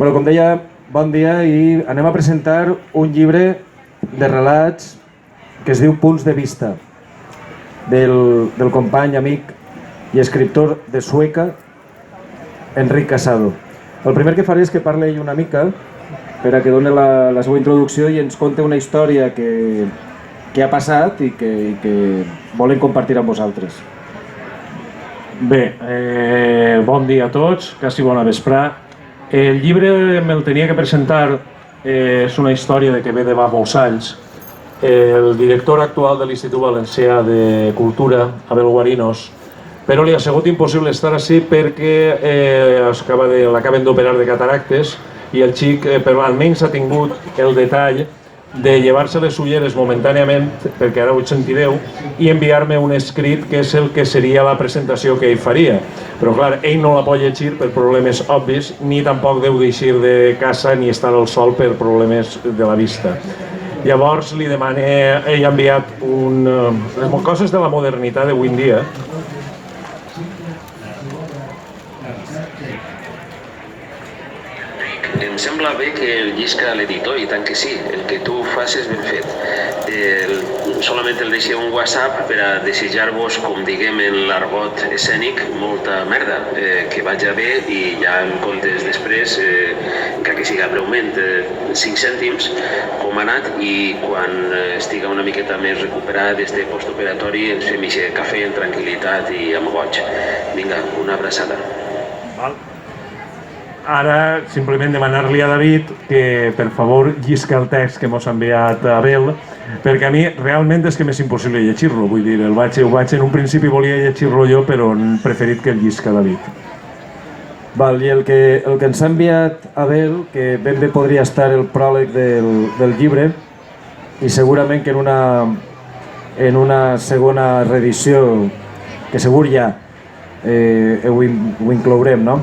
Bueno, com deia, bon dia i anem a presentar un llibre de relats que es diu Punts de Vista, del company, amic i escriptor de Sueca, Enric Casado. El primer que faré és que parli ell una mica per a que doni la seva introducció i ens conti una història que ha passat i que volen compartir amb vosaltres. Bé, bon dia a tots, quasi bona vesprà. El llibre me'l tenia que presentar, és una història que ve de fa molts anys. El director actual de l'Institut Valencià de Cultura, Abel Guarinos, però li ha sigut impossible estar així perquè l'acaben d'operar de cataractes i el xic almenys ha tingut el detall de llevar-se les ulleres momentàniament, perquè ara ho sentireu, i enviar-me un escrit que és el que seria la presentació que ell faria. Però clar, ell no la pot llegir per problemes obvis, ni tampoc deu d'eixir de casa ni estar al sol per problemes de la vista. Llavors li demane, ell ha enviat les coses de la modernitat d'avui en dia. Em sembla bé que el llisca l'editor, i tant que sí, el que tu fas és ben fet. Solament el deixé un WhatsApp per a desitjar-vos, com diguem en l'argot escènic, molta merda, que vaja bé i ja em contes després, que siga breument, 5 cèntims, com ha anat, i quan estiga una miqueta més recuperat d'este postoperatori ens fem aquest cafè en tranquil·litat i amb goig. Vinga, una abraçada. Val. Ara, simplement demanar-li a David que, per favor, llisca el text que mos ha enviat Abel, perquè a mi realment és que m'és impossible llegir-lo. Vull dir, en un principi volia llegir-lo jo, però he preferit que el llisca David. Val, i el que ens ha enviat Abel, que ben bé podria estar el pròleg del llibre, i segurament que en una segona reedició, que segur ja ho inclourem, no?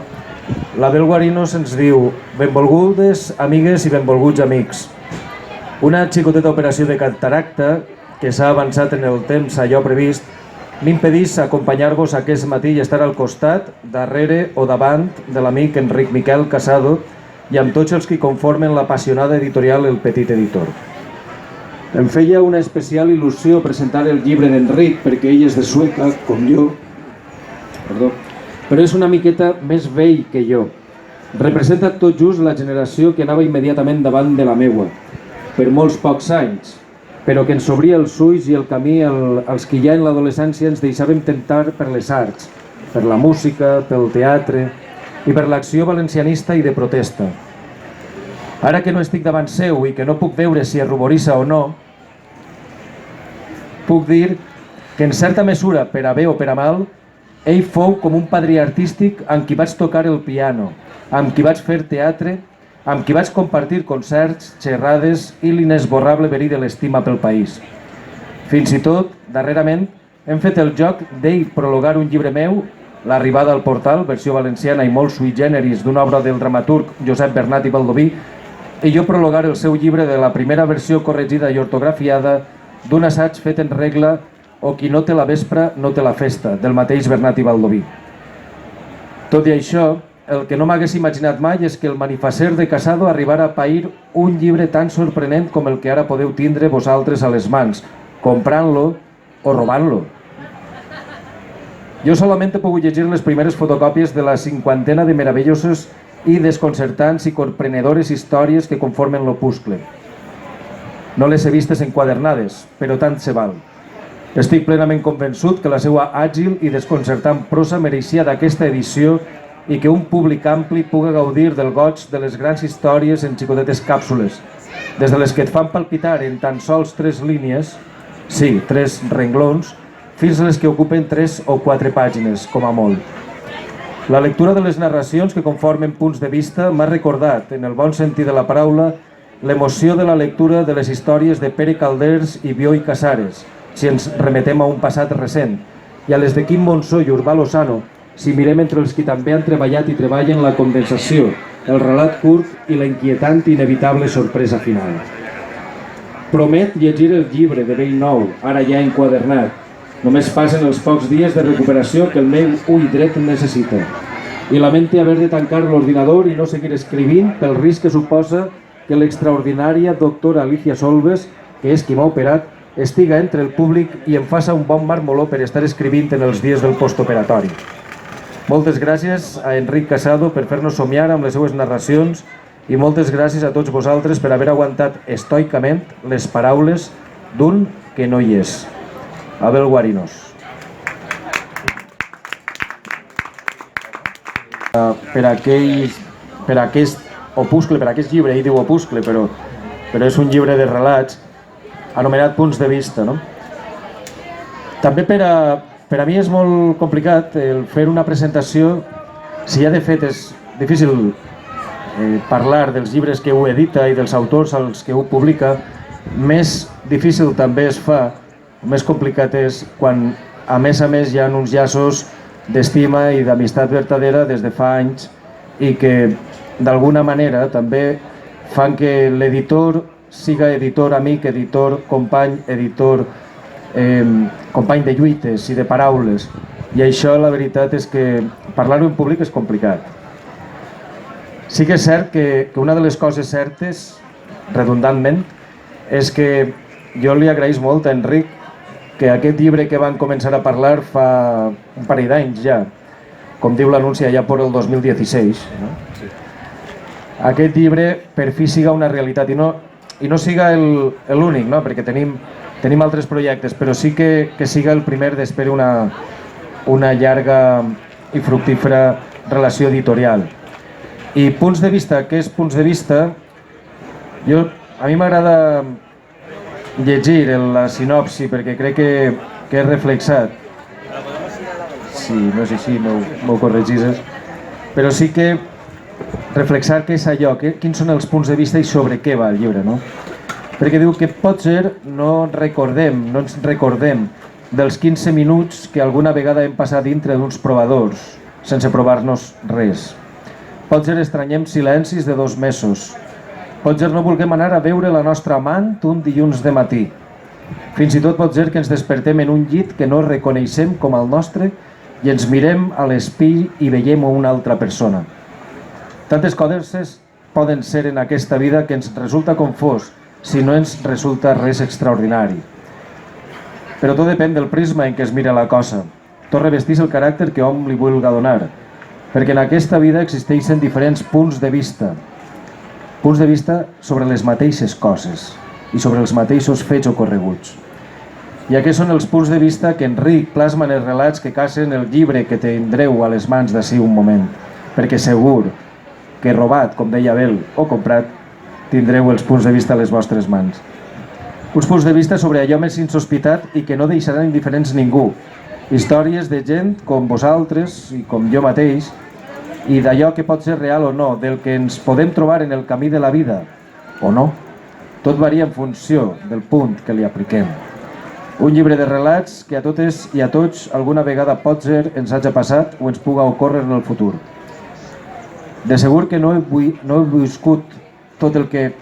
L'Abel Guarinos ens diu: benvolgudes amigues i benvolguts amics. Una xicoteta operació de cataracta que s'ha avançat en el temps allò previst m'impedís acompanyar-vos aquest matí i estar al costat, darrere o davant de l'amic Enric Miquel Casado i amb tots els que conformen l'apassionada editorial El Petit Editor. Em feia una especial il·lusió presentar el llibre d'Enric perquè ell és de Sueca, com jo, però és una miqueta més vell que jo. Representa tot just la generació que anava immediatament davant de la meua, per molts pocs anys, però que ens obria els ulls i el camí als que ja en l'adolescència ens deixàvem tentar per les arts, per la música, pel teatre i per l'acció valencianista i de protesta. Ara que no estic davant seu i que no puc veure si es ruborissa o no, puc dir que en certa mesura, per a bé o per a mal, ell fou com un padrí artístic amb qui vaig tocar el piano, amb qui vaig fer teatre, amb qui vaig compartir concerts, xerrades i l'inesborrable verí de l'estima pel país. Fins i tot, darrerament, hem fet el joc d'ell prologar un llibre meu, L'arribada al portal, versió valenciana i molt sui generis d'una obra del dramaturg Josep Bernat i Baldoví, i jo prologar el seu llibre de la primera versió corregida i ortografiada d'un assaig fet en regla o qui no té la vespra no té la festa, del mateix Bernat i Baldoví. Tot i això, el que no m'hagués imaginat mai és que el manifasser de Casado arribara a pair un llibre tan sorprenent com el que ara podeu tindre vosaltres a les mans, comprant-lo o robant-lo. Jo solament he pogut llegir les primeres fotocòpies de la 50ena de meravelloses i desconcertants i comprenedores històries que conformen l'opuscle. No les he vistes enquadernades, però tant se val. Estic plenament convençut que la seva àgil i desconcertant prosa mereixia d'aquesta edició i que un públic ampli puga gaudir del goig de les grans històries en xicotetes càpsules, des de les que et fan palpitar en tan sols 3 línies, sí, 3 renglons, fins a les que ocupen 3 o 4 pàgines, com a molt. La lectura de les narracions que conformen punts de vista m'ha recordat, en el bon sentit de la paraula, l'emoció de la lectura de les històries de Pere Calders i Bioy Casares, si ens remetem a un passat recent, i a les de Quim Monzó i Urbà Lozano, si mirem entre els que també han treballat i treballen la condensació, el relat curt i la inquietant i inevitable sorpresa final. Promet llegir el llibre de bell nou, ara ja enquadernat. Només passen els pocs dies de recuperació que el meu ull dret necessita. i lamenti haver de tancar l'ordinador i no seguir escrivint pel risc que suposa que l'extraordinària doctora Alicia Solves, que és qui m'ha operat, estiga entre el públic i em faça un bon marmoló per estar escrivint en els dies del postoperatori. Moltes gràcies a Enric Casado per fer-nos somiar amb les seues narracions i moltes gràcies a tots vosaltres per haver aguantat estoicament les paraules d'un que no hi és. Abel Guarinos. Per aquest opuscle, per aquest llibre, ell diu opuscle, però és un llibre de relats anomenat Punts de Vista, no? També per a mi és molt complicat el fer una presentació, si ja de fet és difícil parlar dels llibres que ho edita i dels autors als que ho publica, més difícil també es fa, més complicat és quan a més hi ha uns llaços d'estima i d'amistat vertadera des de fa anys i que d'alguna manera també fan que l'editor siga editor amic, editor company, editor company de lluites i de paraules, i això la veritat és que parlar-ho en públic és complicat. Sí que és cert que una de les coses certes, redundantment, és que jo li agraïs molt a Enric que aquest llibre que van començar a parlar fa un parell d'anys ja, com diu l'anunci allà per el 2016, no? Aquest llibre per fi siga una realitat i no siga l'únic, no? Perquè tenim altres projectes, però sí que siga el primer després una llarga i fructífera relació editorial. I punts de vista, què és punts de vista? A mi m'agrada llegir la sinopsi perquè crec que és reflexat. Si no és així, m'ho corregises. Però sí que reflexar què és allò, quins són els punts de vista i sobre què va el llibre, no? Perquè diu que potser no ens recordem dels 15 minuts que alguna vegada hem passat dintre d'uns provadors sense provar-nos res. Potser estranyem silencis de 2 mesos. Potser no vulguem anar a veure la nostra amant un dilluns de matí. Fins i tot potser que ens despertem en un llit que no reconeixem com el nostre i ens mirem a l'espill i veiem una altra persona. Tantes coses poden ser en aquesta vida que ens resulta confós si no ens resulta res extraordinari. Però tot depèn del prisma en què es mira la cosa. Tot revesteix el caràcter que hom li vulga donar, perquè en aquesta vida existeixen diferents punts de vista sobre les mateixes coses i sobre els mateixos fets ocorreguts. I aquests són els punts de vista que Enric plasma en els relats que cacen el llibre que tindreu a les mans d'ací un moment, perquè segur que robat, com deia Abel, o comprat, tindreu els punts de vista a les vostres mans. Uns punts de vista sobre allò més insospitat i que no deixaran indiferents ningú. Històries de gent com vosaltres i com jo mateix, i d'allò que pot ser real o no, del que ens podem trobar en el camí de la vida, o no. Tot varia en funció del punt que li apliquem. Un llibre de relats que a totes i a tots alguna vegada potser ens hagi passat o ens puga ocórrer en el futur. De segur que no he viscut tot el que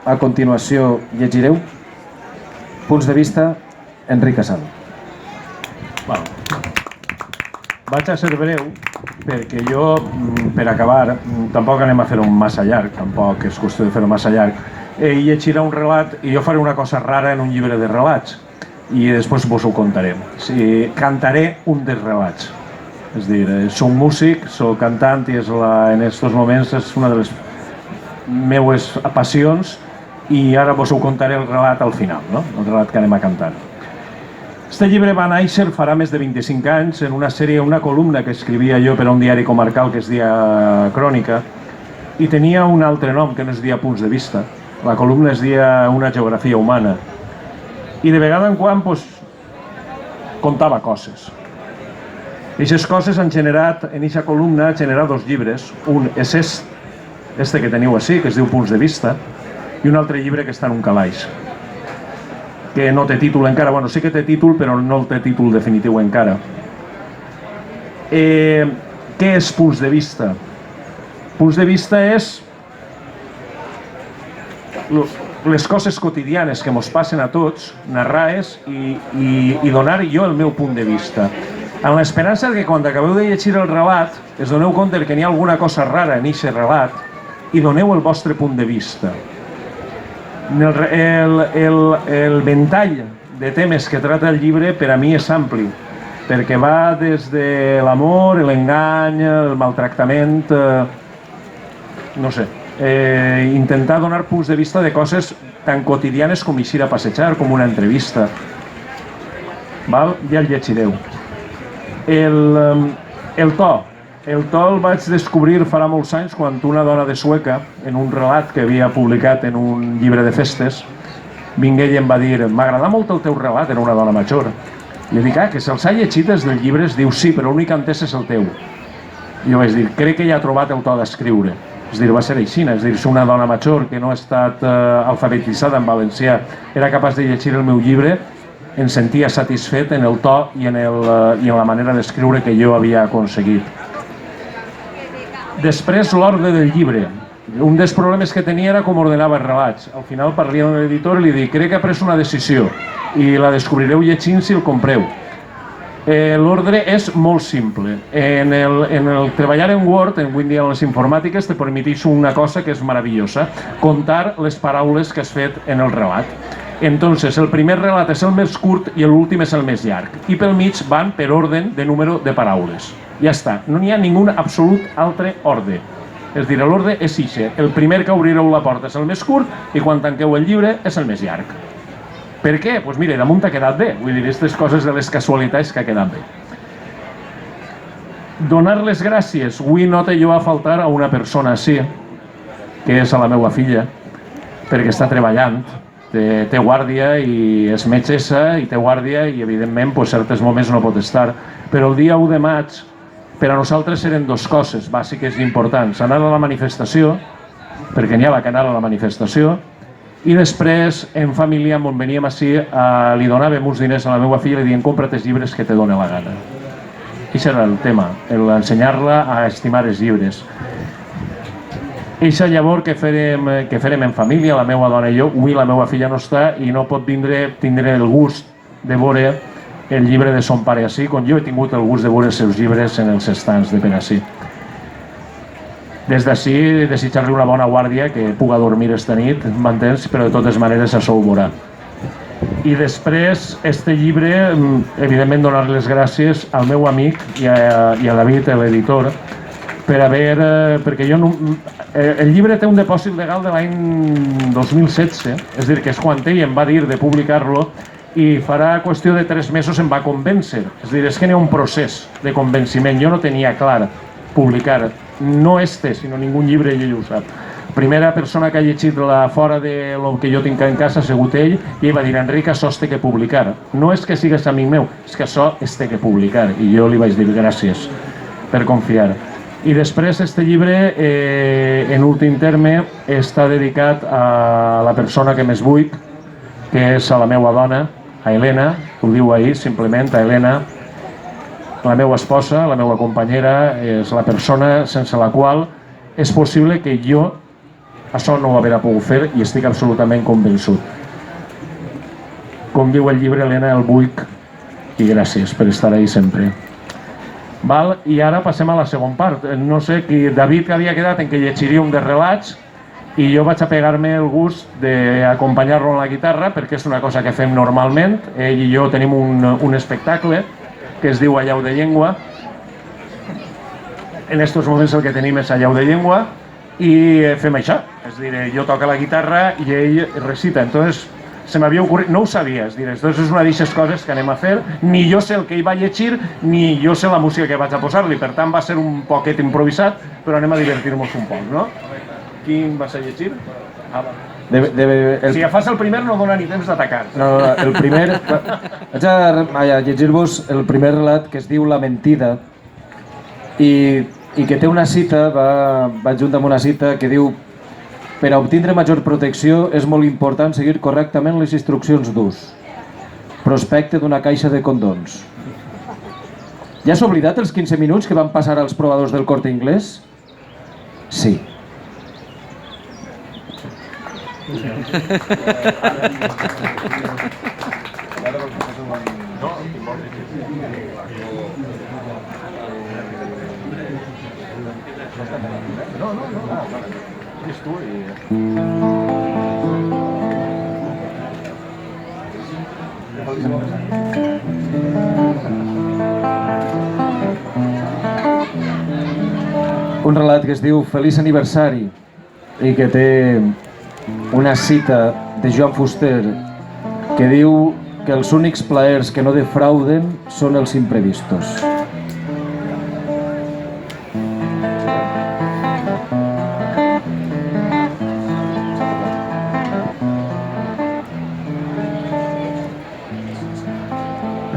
a continuació llegireu. Punts de vista, Enric Casado. Vaig a ser breu, perquè jo, per acabar, tampoc anem a fer-ho massa llarg, tampoc és qüestió de fer-ho massa llarg, llegiré un relat i jo faré una cosa rara en un llibre de relats i després vos ho contaré. Cantaré un dels relats. És a dir, soc músic, soc cantant i en aquests moments és una de les meues passions i ara vos ho contaré el relat al final, no? El relat que anem a cantar. Este llibre va néixer farà més de 25 anys en una sèrie, una columna que escrivia jo per a un diari comarcal que es deia Crònica i tenia un altre nom que no es deia Punts de Vista. La columna es deia Una geografia humana i de vegada en quan contava coses. Aquestes coses han generat, en aquesta columna, han generat 2 llibres. Un és este que teniu així, que es diu Punts de Vista, i un altre llibre que està en un calaix, que no té títol encara. Bueno, sí que té títol, però no té títol definitiu encara. Què és Punts de Vista? Punts de vista és les coses quotidianes que ens passen a tots, narrar-les i donar jo el meu punt de vista. amb l'esperança que quan acabeu de llegir el relat es doneu compte que n'hi ha alguna cosa rara en aquest relat i doneu el vostre punt de vista. El ventall de temes que trata el llibre per a mi és ampli, perquè va des de l'amor, l'engany, el maltractament, no sé, intentar donar punts de vista de coses tan quotidianes com eixir a passejar, com una entrevista. Val? Ja el llegireu. El to el vaig descobrir farà molts anys quan una dona de Sueca, en un relat que havia publicat en un llibre de festes, vingué i em va dir: m'agrada molt el teu relat, era una dona major. I jo dic: que se'ls ha llegit des del llibre? Es diu: sí, però l'únic que entès és el teu. I jo vaig dir: crec que ja ha trobat el to d'escriure. És dir, va ser així, és dir, una dona major que no ha estat alfabetitzada en valencià era capaç de llegir el meu llibre, em sentia satisfet en el to i en la manera d'escriure que jo havia aconseguit. Després, l'ordre del llibre. Un dels problemes que tenia era com ordenava els relats. Al final parlia amb l'editor i li dic: crec que ha pres una decisió i la descobrireu llegint si el compreu. L'ordre és molt simple. En el treballar en Word, avui en dia en les informàtiques, te permeteix una cosa que és meravellosa: contar les paraules que has fet en el relat. Entonces, el primer relat és el més curt i l'últim és el més llarg. I pel mig van per ordre de número de paraules. Ja està. No n'hi ha ningú absolut altre ordre. És dir, l'ordre és ixe. El primer que obrireu la porta és el més curt i quan tanqueu el llibre és el més llarg. Per què? Doncs mira, damunt ha quedat bé. Vull dir, aquestes coses de les casualitats que ha quedat bé. Donar les gràcies. Avui nota jo a faltar a una persona així, que és a la meva filla, perquè està treballant, té guàrdia i és metgessa i té guàrdia i evidentment en certs moments no pot estar. Però el dia 1 de maig per a nosaltres eren dues coses bàsiques i importants: anar a la manifestació, perquè n'hi havia que anar a la manifestació, i després en família on veníem així li donàvem uns diners a la meva filla i li diem: compra't els llibres que te dóna la gana. Això era el tema, ensenyar-la a estimar els llibres. Eixa llavor que fèrem en família, la meva dona i jo. Avui la meva filla no està i no pot tindre el gust de veure el llibre de son pare així, com jo he tingut el gust de veure els seus llibres en els estants de per així. Des d'ací, desitjar-li una bona guàrdia, que puga dormir esta nit, m'entens? Però de totes maneres això ho veurà. I després, este llibre, evidentment donar les gràcies al meu amic i a David, l'editor, perquè el llibre té un depòsit legal de l'any 2016, és a dir, que és quan ell em va dir de publicar-lo i farà qüestió de 3 mesos em va convèncer. És a dir, és que n'hi ha un procés de convenciment. Jo no tenia clar publicar, no sinó ningú llibre, ell ho sap. La primera persona que ha llegit fora de lo que jo tinc en casa ha sigut ell i ell va dir: Enric, això es té que publicar. No és que sigues amic meu, és que això es té que publicar. I jo li vaig dir gràcies per confiar. I després, este llibre, en últim terme, està dedicat a la persona que més vull, que és a la meva dona, a Helena, ho diu ahir, simplement, a Helena, la meva esposa, la meva companyera, és la persona sense la qual és possible que jo això no ho haguera pogut fer i estic absolutament convençut. Com diu el llibre, Helena, el vull i gràcies per estar ahí sempre. Val? I ara passem a la segona part. No sé, David havia quedat en que llegiria un dels relats i jo vaig a pegar-me el gust d'acompanyar-lo en la guitarra perquè és una cosa que fem normalment. Ell i jo tenim un espectacle que es diu Allau de Llengua. En aquests moments el que tenim és Allau de Llengua i fem això. És a dir, jo toco la guitarra i ell recita. Entonces, se m'havia ocorrit, no ho sabia, és una d'aquestes coses que anem a fer, ni jo sé el que ell va llegir, ni jo sé la música que vaig a posar-li, per tant va ser un poquet improvisat, però anem a divertir-nos un poc, no? Quin vas a llegir? Si agafes el primer no dona ni temps d'atacar. No, el primer... Vaig a llegir-vos el primer relat que es diu La mentida i que té una cita, va junt amb una cita que diu: per a obtindre major protecció és molt important seguir correctament les instruccions d'ús. Prospecte d'una caixa de condons. Ja has oblidat els 15 minuts que van passar als provadors del Corte Inglés? Sí. Un relat que es diu Feliç aniversari i que té una cita de Joan Fuster que diu que els únics plaers que no defrauden són els imprevistos.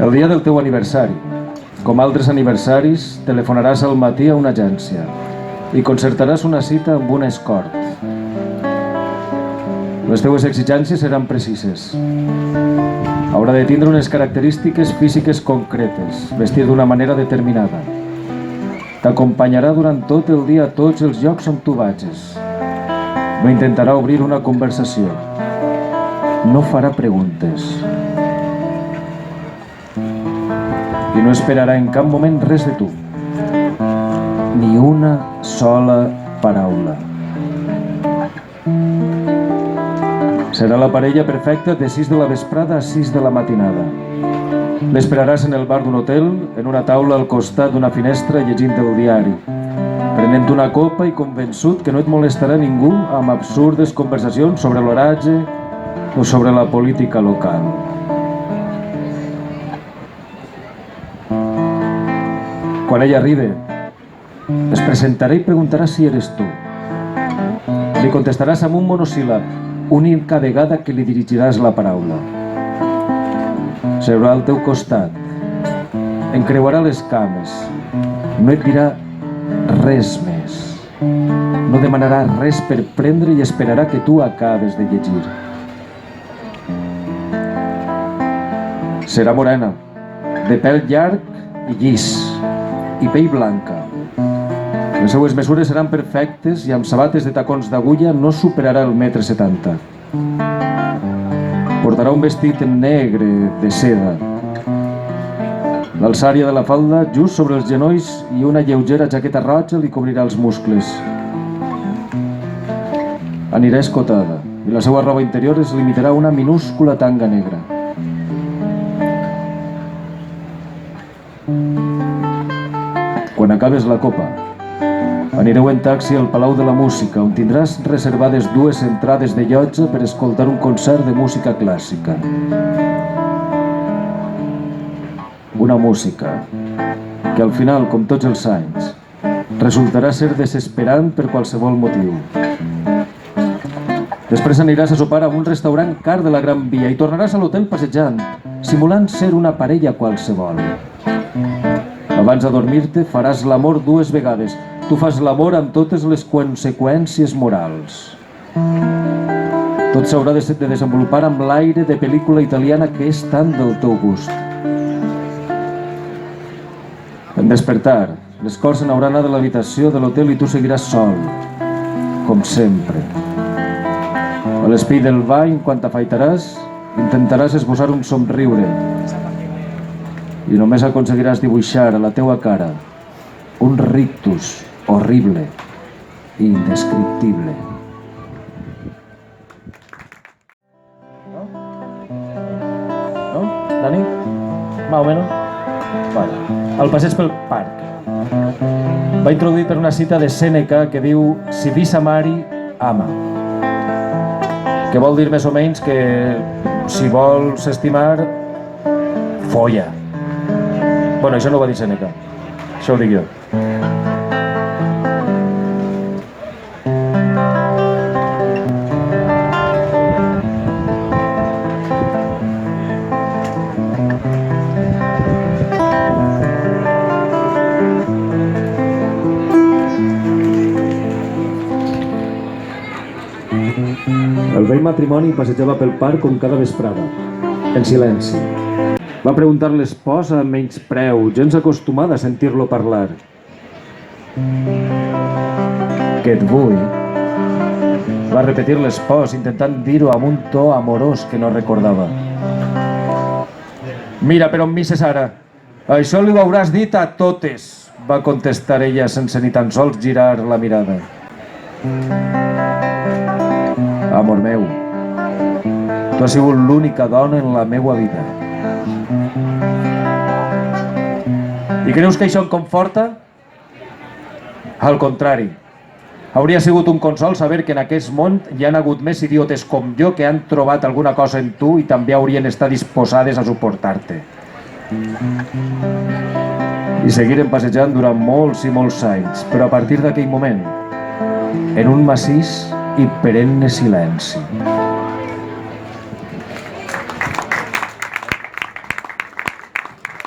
El dia del teu aniversari, com altres aniversaris, telefonaràs al matí a una agència i concertaràs una cita amb un escort. Les teues exigències seran precises. Haurà de tindre unes característiques físiques concretes, vestir d'una manera determinada. T'acompanyarà durant tot el dia a tots els llocs on tu vagis. No intentarà obrir una conversació. No farà preguntes. I no esperarà en cap moment res de tu. Ni una sola paraula. Serà la parella perfecta de 6 de la vesprada a 6 de la matinada. L'esperaràs en el bar d'un hotel, en una taula al costat d'una finestra llegint el diari, prenent una copa i convençut que no et molestarà ningú amb absurdes conversacions sobre l'oratge o sobre la política local. Quan ella arribi, es presentarà i preguntarà si eres tu. Li contestaràs amb un monosíl·lab, única vegada que li dirigiràs la paraula. Seurà al teu costat, encreuarà les cames, no et dirà res més. No demanarà res per prendre i esperarà que tu acabes de llegir. Serà morena, de pèl llarg i llis, i pell blanca. Les seues mesures seran perfectes i amb sabates de tacons d'agulla no superarà el 1,70 m. Portarà un vestit en negre de seda. L'alçària de la falda just sobre els genolls i una lleugera jaqueta roja li cobrirà els muscles. Anirà escotada i la seva roba interior es limitarà a una minúscula tanga negra. Quan acabes la copa, anireu en taxi al Palau de la Música, on tindràs reservades 2 entrades de llotja per escoltar un concert de música clàssica. Una música que al final, com tots els anys, resultarà ser desesperant per qualsevol motiu. Després aniràs a sopar a un restaurant car de la Gran Via i tornaràs a l'hotel passejant, simulant ser una parella qualsevol. Abans de dormir-te faràs l'amor 2 vegades. Tu fas l'amor amb totes les conseqüències morals. Tot s'haurà de desenvolupar amb l'aire de pel·lícula italiana que és tant del teu gust. En despertar, l'escort se n'haurà anat de l'habitació de l'hotel i tu seguiràs sol, com sempre. A l'espill del bany, quan t'afaitaràs, intentaràs esbossar un somriure i només aconseguiràs dibuixar a la teua cara un rictus horrible i indescriptible. No? Dani? Más o menos? Vale. El passeig pel parc. Va introduït per una cita de Sèneca que diu si vis amari, ama. Que vol dir més o menys que si vols estimar, folla. Bueno, això no ho va dir Sèneca, això ho dic jo. El vell matrimoni passejava pel parc com cada vesprada, en silenci. Va preguntar l'esposa amb menyspreu, gens acostumada a sentir-lo parlar. Que et vull, va repetir l'espòs, intentant dir-ho amb un to amorós que no recordava. Mira, però em misses ara. Això li ho hauràs dit a totes, va contestar ella sense ni tan sols girar la mirada. Amor meu, tu has sigut l'única dona en la meua vida. I creus que això em conforta? Al contrari. Hauria sigut un consol saber que en aquest món hi han hagut més idiotes com jo que han trobat alguna cosa en tu i també haurien estat disposades a suportar-te. I seguirem passejant durant molts i molts anys, però a partir d'aquell moment, en un massís i perenne silenci.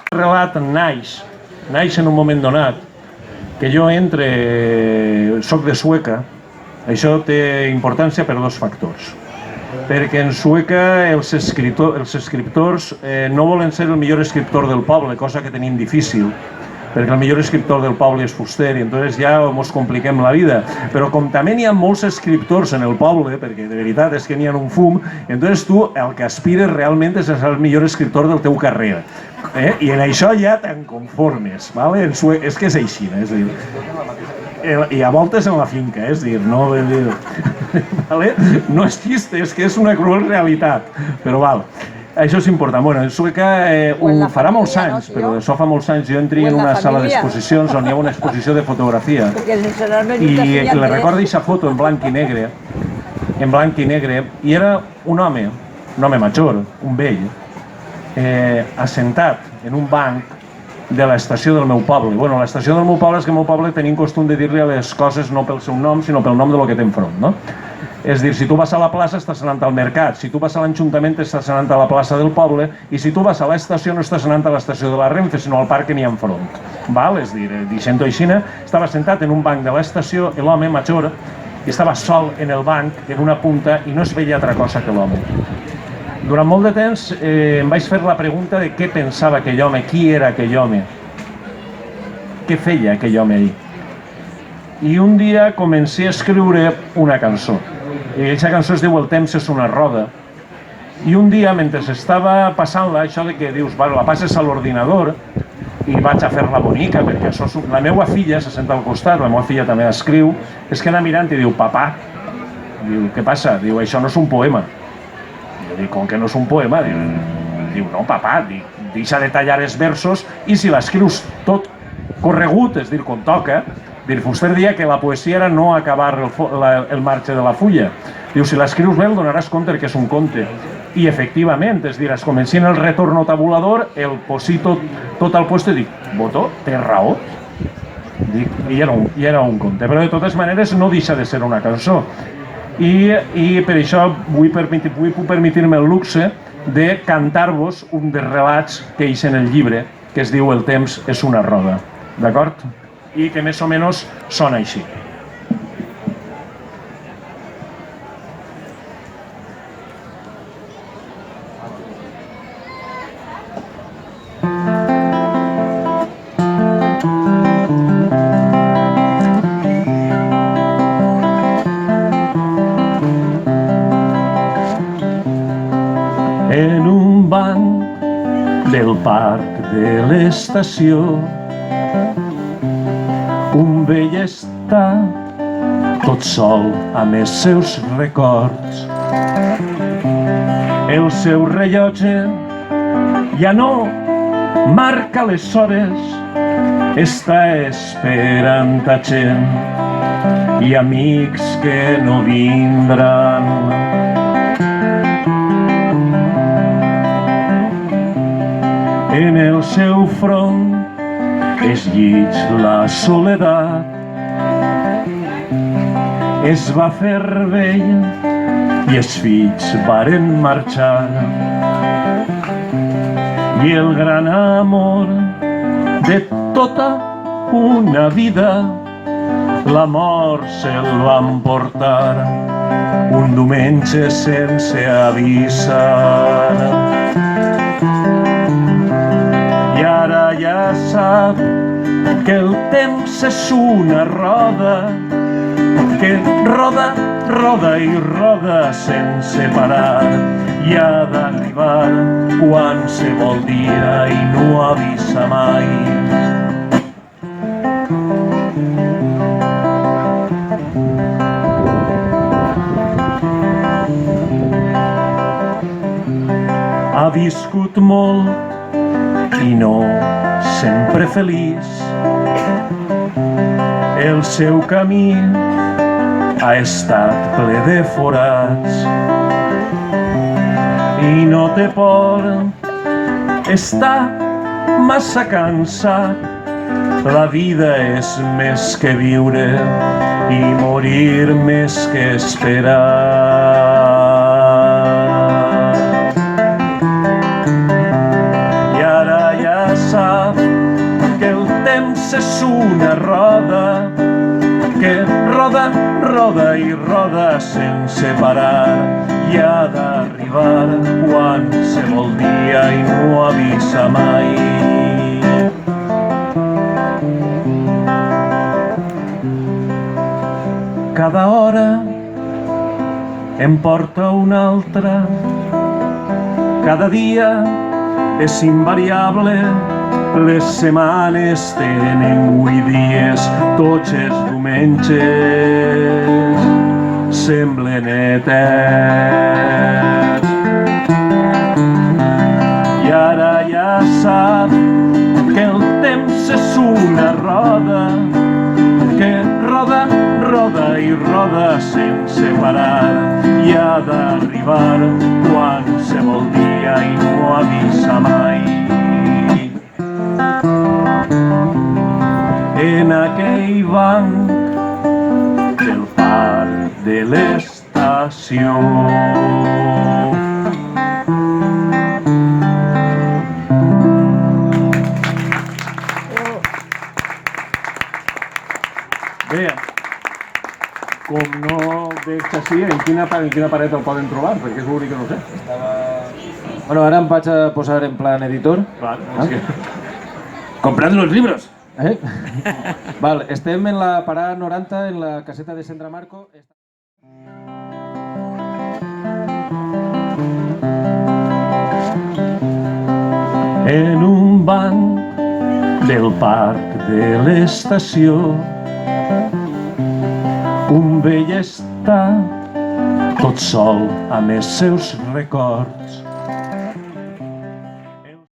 El relat naix en un moment donat, que jo soc de Sueca. Això té importància per dos factors. Perquè en Sueca els escriptors no volen ser el millor escriptor del poble, cosa que tenim difícil, perquè el millor escriptor del poble és fuster i entonces ja ens compliquem la vida. Però com també n'hi ha molts escriptors en el poble, perquè de veritat és que n'hi ha un fum, entonces tu el que aspires realment és a ser el millor escriptor del teu carrer. I en això ja te'n conformes, ¿vale? És que és així, és a dir, i a voltes en la finca, és a dir, no, ¿vale? No és xiste, és que és una cruel realitat, però val. Això és important. Bueno, en Sueca farà molts anys, però d'això fa molts anys jo entri en una sala d'exposicions on hi ha una exposició de fotografia i la recordo aquesta foto en blanc i negre, i era un home major, un vell, assentat en un banc de l'estació del meu poble. Bueno, l'estació del meu poble és que al meu poble tenim costum de dir-li les coses no pel seu nom, sinó pel nom de lo que té enfront, no? És dir, si tu vas a la plaça estàs anant al mercat, si tu vas a l'Ajuntament estàs anant a la plaça del poble i si tu vas a l'estació no estàs anant a l'estació de la Renfe, sinó al parc que n'hi ha enfront. Val? És dir, dixent-ho així, estava sentat en un banc de l'estació, l'home major, i estava sol en el banc, en una punta, i no es veia altra cosa que l'home. Durant molt de temps em vaig fer la pregunta de què pensava aquell home, qui era aquell home, què feia aquell home allí. I un dia comencé a escriure una cançó. I aquesta cançó es diu El temps és una roda. I un dia, mentre estava passant-la, això de que dius, la passes a l'ordinador i vaig a fer-la bonica, perquè això, la meva filla se senta al costat, la meva filla també escriu, es queda mirant i diu, papà, diu, què passa? Diu, això no és un poema. Jo dic, com que no és un poema? Diu, no, papà, deixa de tallar els versos i si l'escrius tot corregut, és dir, com toca, Fuster dia que la poesia era no acabar el marge de la fulla. Diu, si l'escrius bé, el donaràs compte que és un conte. I efectivament, és dir, es comencin el retorno tabulador, el posí tot al puesto i dic, Botó, té raó? I era un conte. Però de totes maneres no deixa de ser una cançó. I per això vull permetir-me el luxe de cantar-vos un dels relats que hi ha en el llibre, que es diu El temps és una roda. D'acord? I que més o menys sona així. En un banc del parc de l'estació un vell està tot sol amb els seus records. El seu rellotge ja no marca les hores, està esperant a gent i amics que no vindran. En el seu front es llig la soledat, es va fer vell i els fills varen marxar. I el gran amor de tota una vida, la mort se'l va emportar un diumenge sense avisar. I ara ja sap que el temps és una roda, que roda, roda i roda sense parar, i ha d'arribar qualsevol dia i no avisa mai. ha viscut molt i no sempre feliç. El seu camí ha estat ple de forats i no té por, està massa cansat. La vida és més que viure i morir més que esperar. I ara ja sap que el temps és una roda que roda, roda i roda sense parar i ha d'arribar qualsevol dia i no avisa mai. Cada hora em porta una altra, cada dia és invariable, les setmanes tenen 8 dies, tots els diumenges semblen eterns. I ara ja sap que el temps és una roda que roda, roda i roda sense parar i ha d'arribar qualsevol dia i no avisa mai. En aquell banc del parc de l'estació bé, com no veig així, en quina paret el poden trobar? Perquè és l'únic que no sé. Bueno, ara em vaig a posar en plan editor. Clar, és que... Comprad los libros. Val, estem en la parada 90, en la caseta de Sendra Marco. En un banc del parc de l'estació un vell està tot sol amb els seus records.